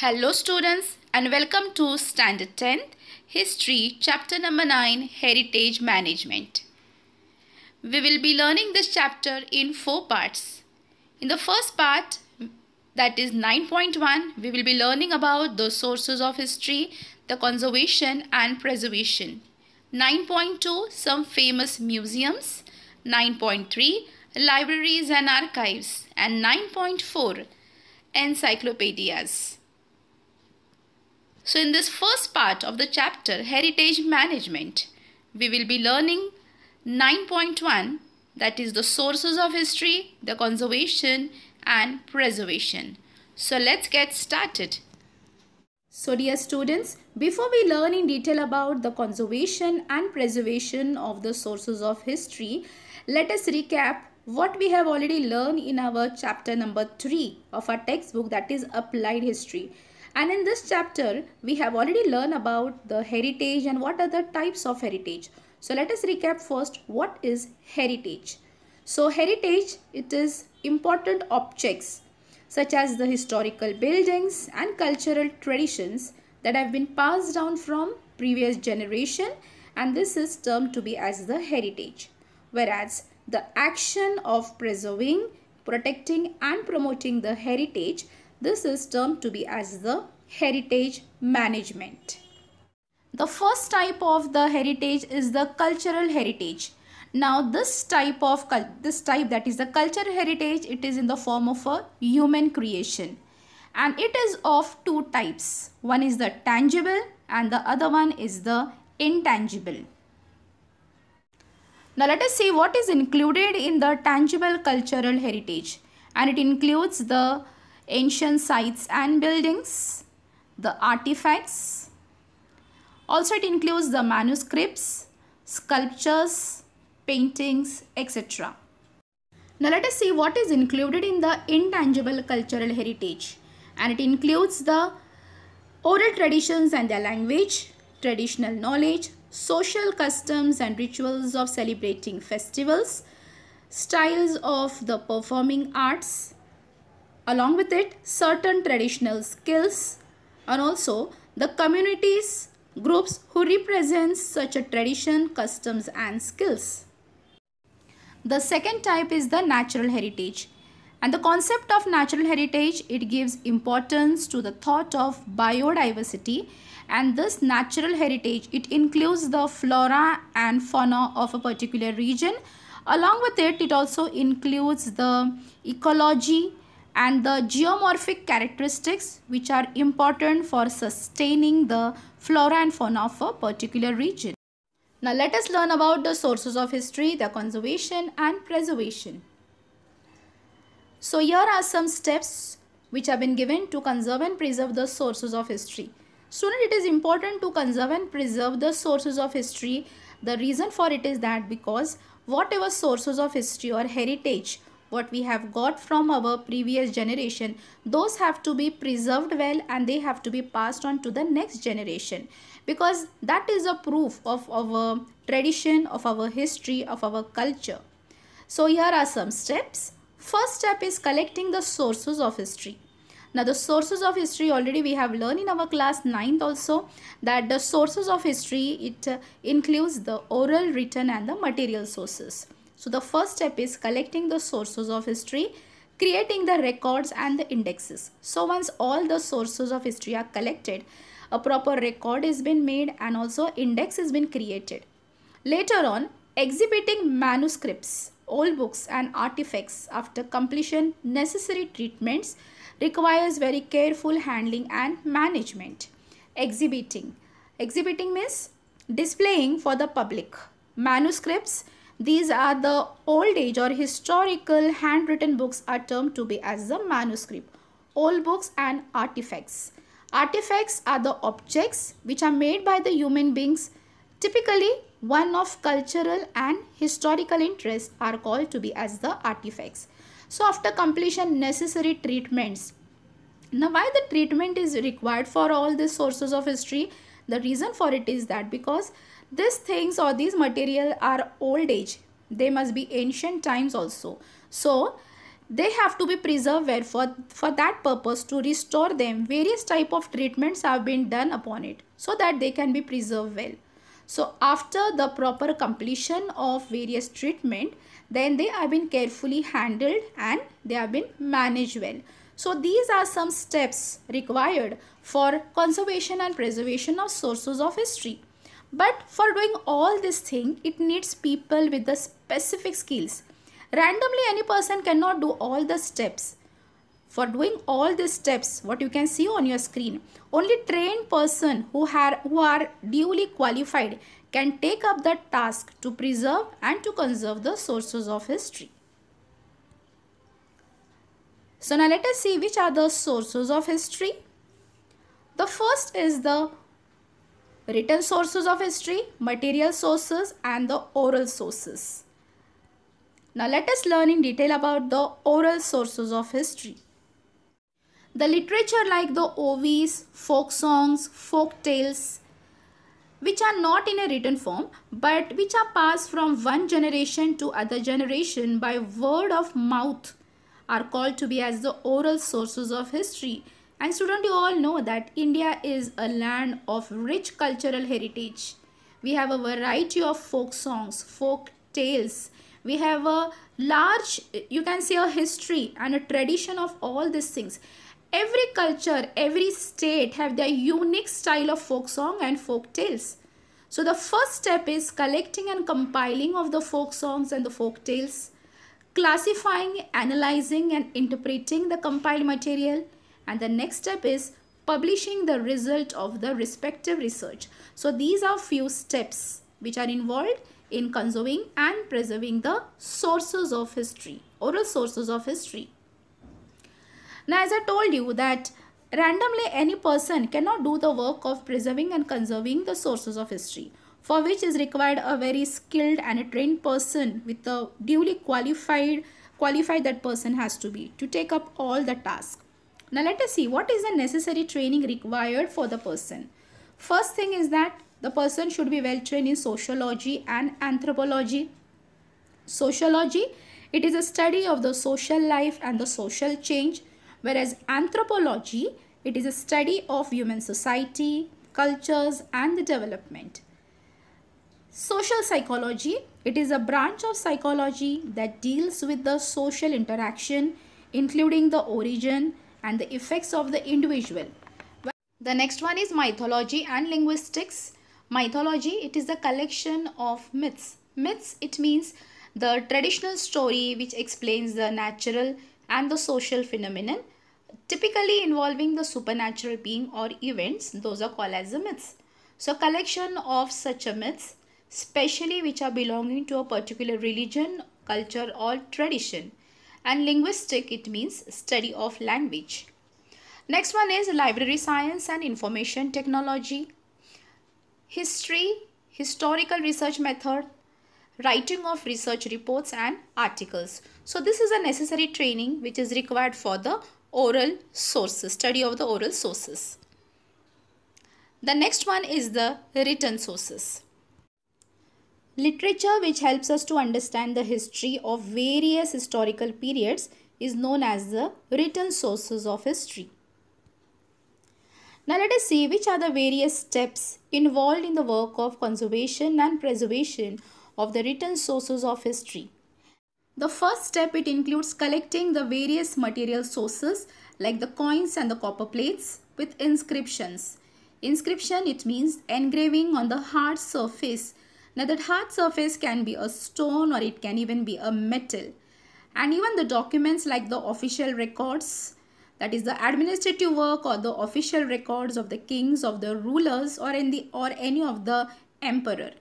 Hello students and welcome to Standard 10th History Chapter number 9 Heritage Management. We will be learning this chapter in 4 parts. In the first part, that is 9.1, we will be learning about the sources of history, the conservation and preservation. 9.2, some famous museums. 9.3, libraries and archives. And 9.4, encyclopedias. So in this first part of the chapter, Heritage Management, we will be learning 9.1, that is the sources of history, the conservation and preservation. So let's get started. So dear students, before we learn in detail about the conservation and preservation of the sources of history, let us recap what we have already learned in our chapter number 3 of our textbook, that is Applied History. And in this chapter, we have already learned about the heritage and what are the types of heritage. So let us recap first what is heritage. So heritage, it is important objects such as the historical buildings and cultural traditions that have been passed down from previous generation, and this is termed to be as the heritage. Whereas the action of preserving, protecting and promoting the heritage, this is termed to be as the heritage management. The first type of the heritage is the cultural heritage. Now this type that is the cultural heritage, it is in the form of a human creation. And it is of two types. One is the tangible and the other one is the intangible. Now let us see what is included in the tangible cultural heritage. And it includes the ancient sites and buildings, the artifacts. Also it includes the manuscripts, sculptures, paintings, etc. Now let us see what is included in the intangible cultural heritage. And it includes the oral traditions and their language, traditional knowledge, social customs and rituals of celebrating festivals, styles of the performing arts, along with it certain traditional skills, and also the communities, groups who represent such a tradition, customs and skills. The second type is the natural heritage. And the concept of natural heritage, it gives importance to the thought of biodiversity, and this natural heritage, it includes the flora and fauna of a particular region. Along with it, it also includes the ecology and the geomorphic characteristics which are important for sustaining the flora and fauna of a particular region. Now let us learn about the sources of history, the conservation and preservation. So here are some steps which have been given to conserve and preserve the sources of history. Student, it is important to conserve and preserve the sources of history. The reason for it is that because whatever sources of history or heritage what we have got from our previous generation, those have to be preserved well and they have to be passed on to the next generation, because that is a proof of our tradition, of our history, of our culture. So here are some steps. First step is collecting the sources of history. Now the sources of history, already we have learned in our class 9th also, that the sources of history, it includes the oral, written and the material sources. So the first step is collecting the sources of history, creating the records and the indexes. So once all the sources of history are collected, a proper record has been made and also index has been created. Later on, exhibiting manuscripts, old books and artifacts after completion necessary treatments requires very careful handling and management. Exhibiting means displaying for the public. Manuscripts, these are the old age or historical handwritten books are termed to be as the manuscript. Old books and artifacts. Artifacts are the objects which are made by the human beings. Typically, one of cultural and historical interest are called to be as the artifacts. So after completion necessary treatments. Now why the treatment is required for all these sources of history? The reason for it is that because these things or these material are old age. They must be ancient times also. So they have to be preserved well. For that purpose, to restore them, various type of treatments have been done upon it so that they can be preserved well. So after the proper completion of various treatment, then they have been carefully handled and they have been managed well. So these are some steps required for conservation and preservation of sources of history. But for doing all this thing, it needs people with the specific skills. Randomly, any person cannot do all the steps. For doing all these steps, what you can see on your screen, only trained person who are duly qualified can take up the task to preserve and to conserve the sources of history. So now let us see which are the sources of history. The first is the written sources of history, material sources and the oral sources. Now let us learn in detail about the oral sources of history. The literature like the ovies, folk songs, folk tales, which are not in a written form but which are passed from one generation to other generation by word of mouth, are called to be as the oral sources of history. And students, you all know that India is a land of rich cultural heritage. We have a variety of folk songs, folk tales. We have a large, you can say, a history and a tradition of all these things. Every culture, every state have their unique style of folk song and folk tales. So the first step is collecting and compiling of the folk songs and the folk tales, classifying, analyzing and interpreting the compiled material, and the next step is publishing the result of the respective research. So these are few steps which are involved in conserving and preserving the sources of history, oral sources of history. Now, as I told you that randomly any person cannot do the work of preserving and conserving the sources of history, for which is required a very skilled and a trained person with a duly qualified that person has to be to take up all the tasks. Now let us see what is the necessary training required for the person. First thing is that the person should be well trained in sociology and anthropology. Sociology, it is a study of the social life and the social change, whereas anthropology, it is a study of human society, cultures and the development. Social psychology, it is a branch of psychology that deals with the social interaction, including the origin and the effects of the individual. The next one is mythology and linguistics. Mythology, it is a collection of myths. Myths, it means the traditional story which explains the natural and the social phenomenon, typically involving the supernatural being or events. Those are called as the myths. So collection of such a myths, especially which are belonging to a particular religion, culture or tradition. And linguistic, it means study of language. Next one is library science and information technology. History, historical research method, writing of research reports and articles. So this is a necessary training which is required for the oral sources, study of the oral sources. The next one is the written sources. Literature which helps us to understand the history of various historical periods is known as the written sources of history. Now let us see which are the various steps involved in the work of conservation and preservation of the written sources of history. The first step, it includes collecting the various material sources like the coins and the copper plates with inscriptions. Inscription, it means engraving on the hard surface. Now that hard surface can be a stone or it can even be a metal. And even the documents like the official records, that is the administrative work or the official records of the kings, of the rulers or any of the emperor.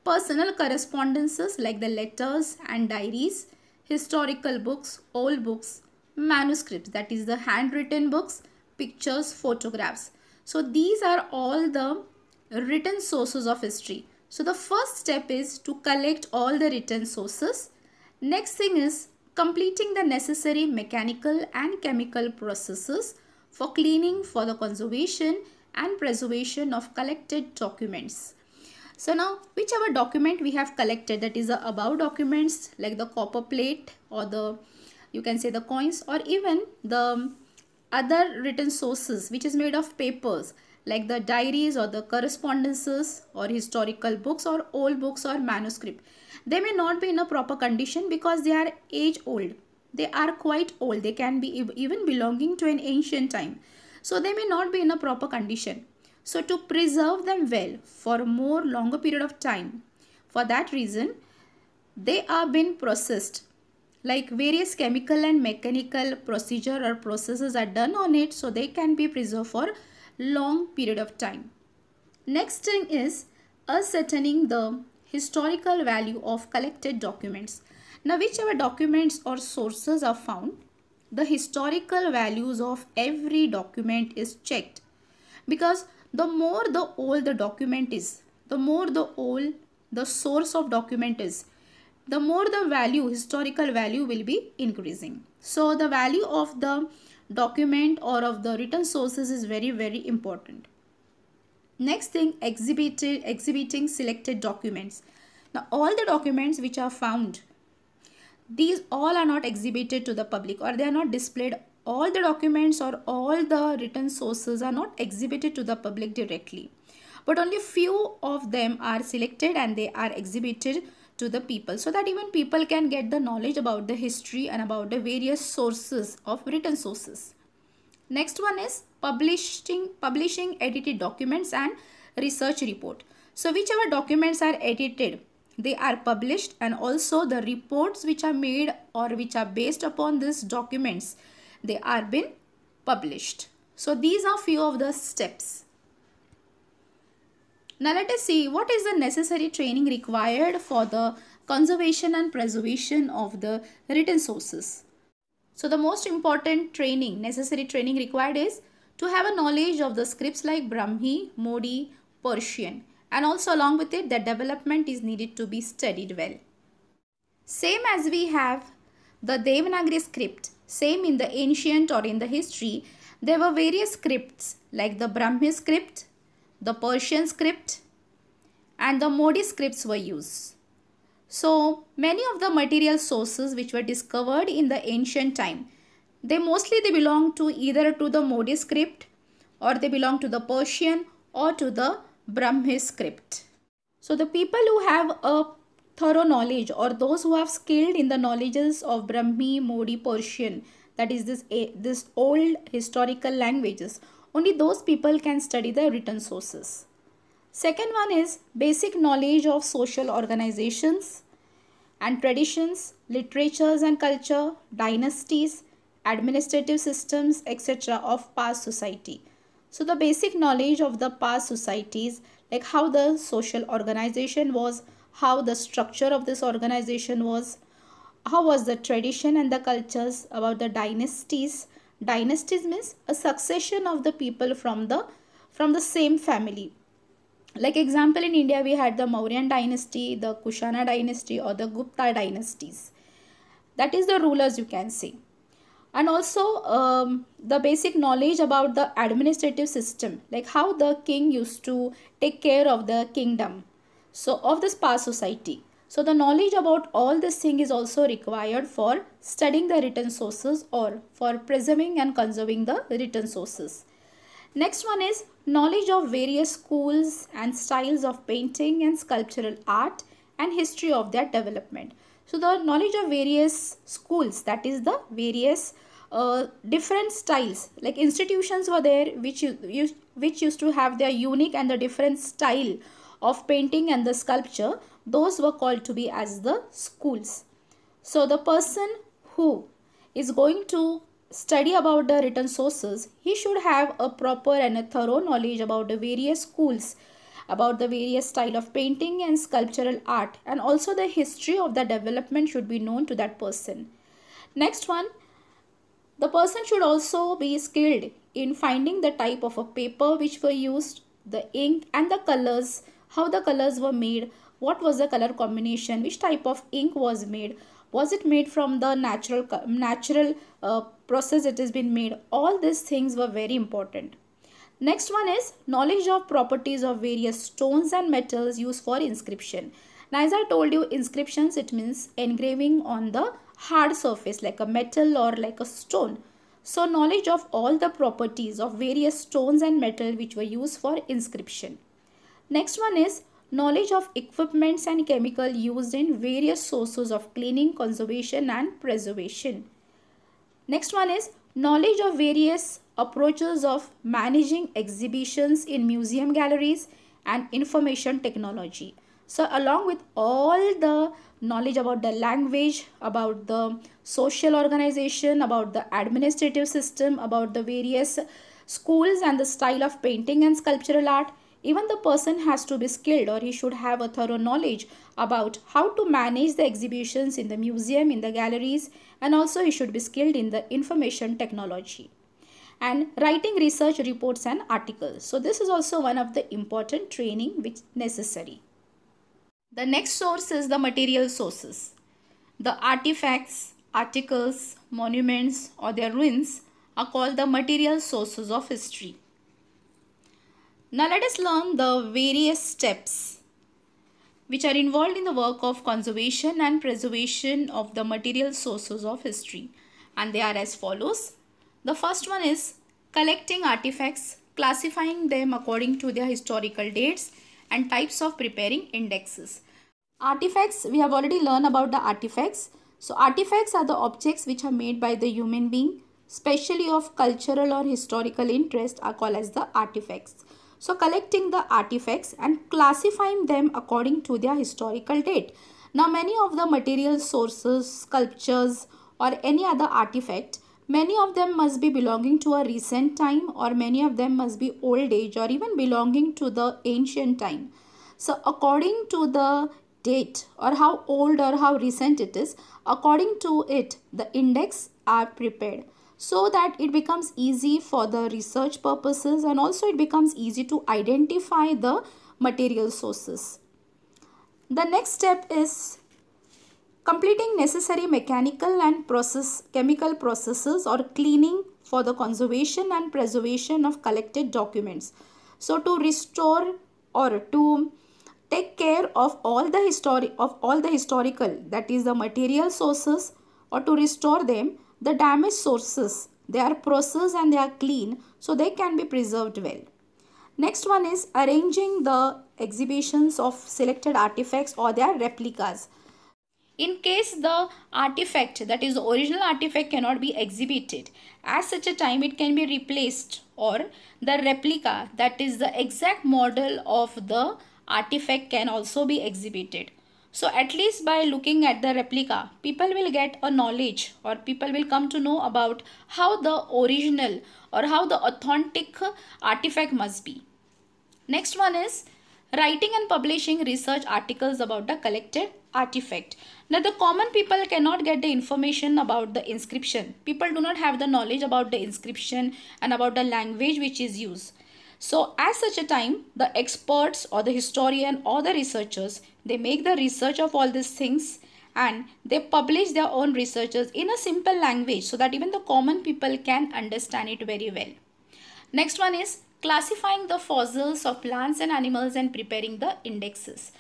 Personal correspondences like the letters and diaries, historical books, old books, manuscripts, that is the handwritten books, pictures, photographs. So these are all the written sources of history. So the first step is to collect all the written sources. Next thing is completing the necessary mechanical and chemical processes for cleaning, for the conservation and preservation of collected documents. So now whichever document we have collected, that is the above documents like the copper plate or the you can say the coins, or even the other written sources which is made of papers like the diaries or the correspondences or historical books or old books or manuscript. They may not be in a proper condition because they are age old. They are quite old. They can be even belonging to an ancient time. So they may not be in a proper condition. So to preserve them well for a more longer period of time, for that reason, they are being processed, like various chemical and mechanical procedure or processes are done on it, so they can be preserved for long period of time. Next thing is ascertaining the historical value of collected documents. Now whichever documents or sources are found, the historical values of every document is checked, because the more the old the document is, the more the old the source of document is, the more the value, historical value will be increasing. So the value of the document or of the written sources is very, very important. Next thing, exhibiting selected documents. Now all the documents which are found, these all are not exhibited to the public, or they are not displayed. All the documents or all the written sources are not exhibited to the public directly, but only few of them are selected and they are exhibited to the people, so that even people can get the knowledge about the history and about the various sources of written sources. Next one is publishing edited documents and research report. So whichever documents are edited, they are published, and also the reports which are made or which are based upon these documents, they are been published. So these are few of the steps. Now let us see what is the necessary training required for the conservation and preservation of the written sources. So the most important training, necessary training required is to have a knowledge of the scripts like Brahmi, Modi, Persian, and also along with it the development is needed to be studied well. Same as we have the Devanagari script, same in the ancient or in the history, there were various scripts like the Brahmi script, the Persian script, and the Modi scripts were used. So many of the material sources which were discovered in the ancient time, they belong to either to the Modi script, or they belong to the Persian or to the Brahmi script. So the people who have a thorough knowledge, or those who have skilled in the knowledges of Brahmi, Modi, Persian, that is this old historical languages, only those people can study the written sources. Second one is basic knowledge of social organizations and traditions, literatures and culture, dynasties, administrative systems, etc. of past society. So the basic knowledge of the past societies, like how the social organization was, how the structure of this organization was, how was the tradition and the cultures, about the dynasties. Dynasties means a succession of the people from the same family. Like example, in India we had the Mauryan dynasty, the Kushana dynasty, or the Gupta dynasties. That is the rulers, you can say. And also the basic knowledge about the administrative system, like how the king used to take care of the kingdom, so of this past society. So the knowledge about all this thing is also required for studying the written sources or for preserving and conserving the written sources. Next one is knowledge of various schools and styles of painting and sculptural art and history of their development. So the knowledge of various schools, that is the various different styles, like institutions were there which used to have their unique and the different style of painting and the sculpture. Those were called to be as the schools. So the person who is going to study about the written sources, he should have a proper and a thorough knowledge about the various schools, about the various style of painting and sculptural art, and also the history of the development should be known to that person. Next one, the person should also be skilled in finding the type of a paper which were used, the ink and the colors, how the colors were made, what was the color combination, which type of ink was made, was it made from the natural process it has been made. All these things were very important. Next one is knowledge of properties of various stones and metals used for inscription. Now as I told you, inscriptions, it means engraving on the hard surface like a metal or like a stone. So knowledge of all the properties of various stones and metal which were used for inscription. Next one is knowledge of equipments and chemical used in various sources of cleaning, conservation and preservation. Next one is knowledge of various approaches of managing exhibitions in museum galleries and information technology. So along with all the knowledge about the language, about the social organization, about the administrative system, about the various schools and the style of painting and sculptural art, even the person has to be skilled, or he should have a thorough knowledge about how to manage the exhibitions in the museum, in the galleries, and also he should be skilled in the information technology and writing research reports and articles. So this is also one of the important training which necessary. The next source is the material sources. The artifacts, articles, monuments or their ruins are called the material sources of history. Now let us learn the various steps which are involved in the work of conservation and preservation of the material sources of history, and they are as follows. The first one is collecting artifacts, classifying them according to their historical dates and types of preparing indexes. Artifacts, we have already learned about the artifacts. So artifacts are the objects which are made by the human being, especially of cultural or historical interest, are called as the artifacts. So collecting the artifacts and classifying them according to their historical date. Now many of the material sources, sculptures or any other artifact, many of them must be belonging to a recent time, or many of them must be old age or even belonging to the ancient time. So according to the date or how old or how recent it is, according to it the index are prepared, so that it becomes easy for the research purposes and also it becomes easy to identify the material sources. The next step is completing necessary mechanical and chemical processes or cleaning for the conservation and preservation of collected documents. So to restore or to take care of all the historical, that is the material sources, or to restore them, the damaged sources, they are processed and they are clean so they can be preserved well. Next one is arranging the exhibitions of selected artifacts or their replicas. In case the artifact, that is the original artifact, cannot be exhibited, at such a time it can be replaced, or the replica, that is the exact model of the artifact, can also be exhibited. So at least by looking at the replica, people will get a knowledge, or people will come to know about how the original or how the authentic artifact must be. Next one is writing and publishing research articles about the collected artifact. Now the common people cannot get the information about the inscription. People do not have the knowledge about the inscription and about the language which is used. So at such a time, the experts or the historian or the researchers, they make the research of all these things and they publish their own researches in a simple language so that even the common people can understand it very well. Next one is classifying the fossils of plants and animals and preparing the indexes.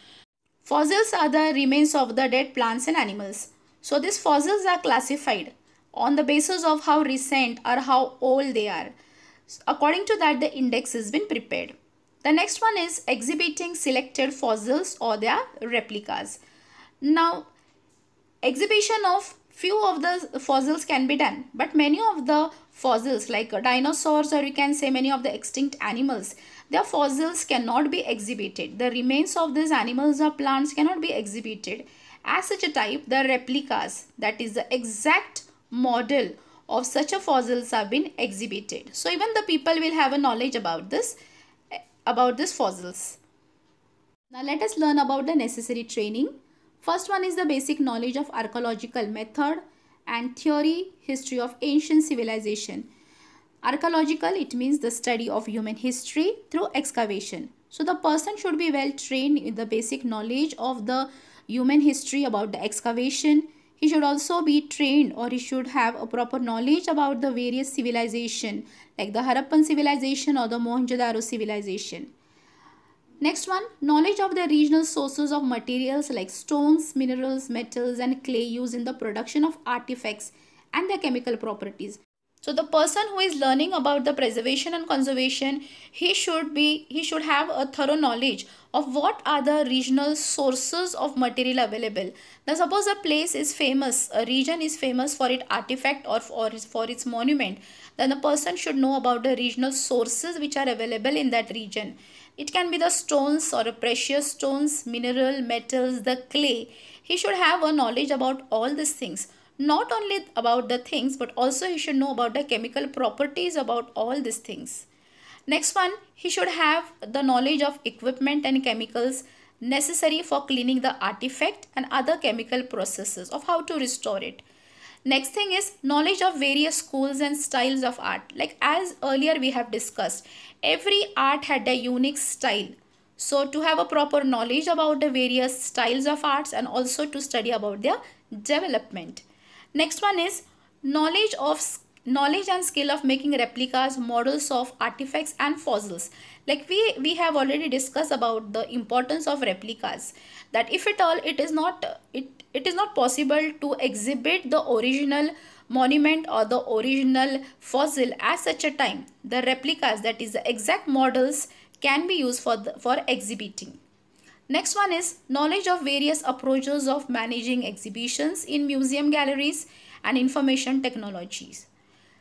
Fossils are the remains of the dead plants and animals. So these fossils are classified on the basis of how recent or how old they are. According to that, the index has been prepared. The next one is exhibiting selected fossils or their replicas. Now, exhibition of few of the fossils can be done, but many of the fossils like dinosaurs, or you can say many of the extinct animals, their fossils cannot be exhibited. The remains of these animals or plants cannot be exhibited. As such a type, the replicas, that is the exact model of such a fossils have been exhibited. So even the people will have a knowledge about this fossils. Now let us learn about the necessary training. First one is the basic knowledge of archaeological method and theory, history of ancient civilization. Archaeological, it means the study of human history through excavation. So the person should be well trained in the basic knowledge of the human history about the excavation. He should also be trained, or he should have a proper knowledge about the various civilization like the Harappan civilization or the Mohenjo-daro civilization. Next one, knowledge of the regional sources of materials like stones, minerals, metals and clay used in the production of artifacts and their chemical properties. So the person who is learning about the preservation and conservation, he should have a thorough knowledge of what are the regional sources of material available. Now suppose a place is famous, a region is famous for its artifact or for its monument, then the person should know about the regional sources which are available in that region. It can be the stones or precious stones, mineral, metals, the clay. He should have a knowledge about all these things. Not only about the things, but also he should know about the chemical properties about all these things. Next one, he should have the knowledge of equipment and chemicals necessary for cleaning the artifact and other chemical processes of how to restore it. Next thing is knowledge of various schools and styles of art. Like as earlier we have discussed, every art had a unique style. So to have a proper knowledge about the various styles of arts and also to study about their development. Next one is knowledge and skill of making replicas, models of artifacts and fossils. Like we have already discussed about the importance of replicas, that if at all it is not possible to exhibit the original monument or the original fossil at such a time, the replicas, that is the exact models, can be used for exhibiting. Next one is knowledge of various approaches of managing exhibitions in museum galleries and information technologies.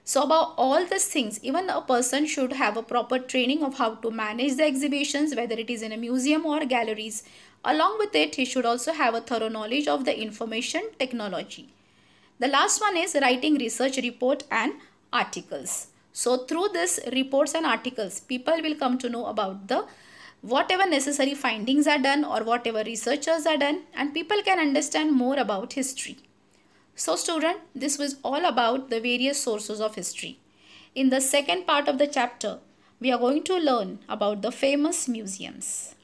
So about all these things, even a person should have a proper training of how to manage the exhibitions, whether it is in a museum or galleries. Along with it, he should also have a thorough knowledge of the information technology. The last one is writing research report and articles. So through this reports and articles, people will come to know about the whatever necessary findings are done or whatever researchers are done, and people can understand more about history. So student, this was all about the various sources of history. In the second part of the chapter, we are going to learn about the famous museums.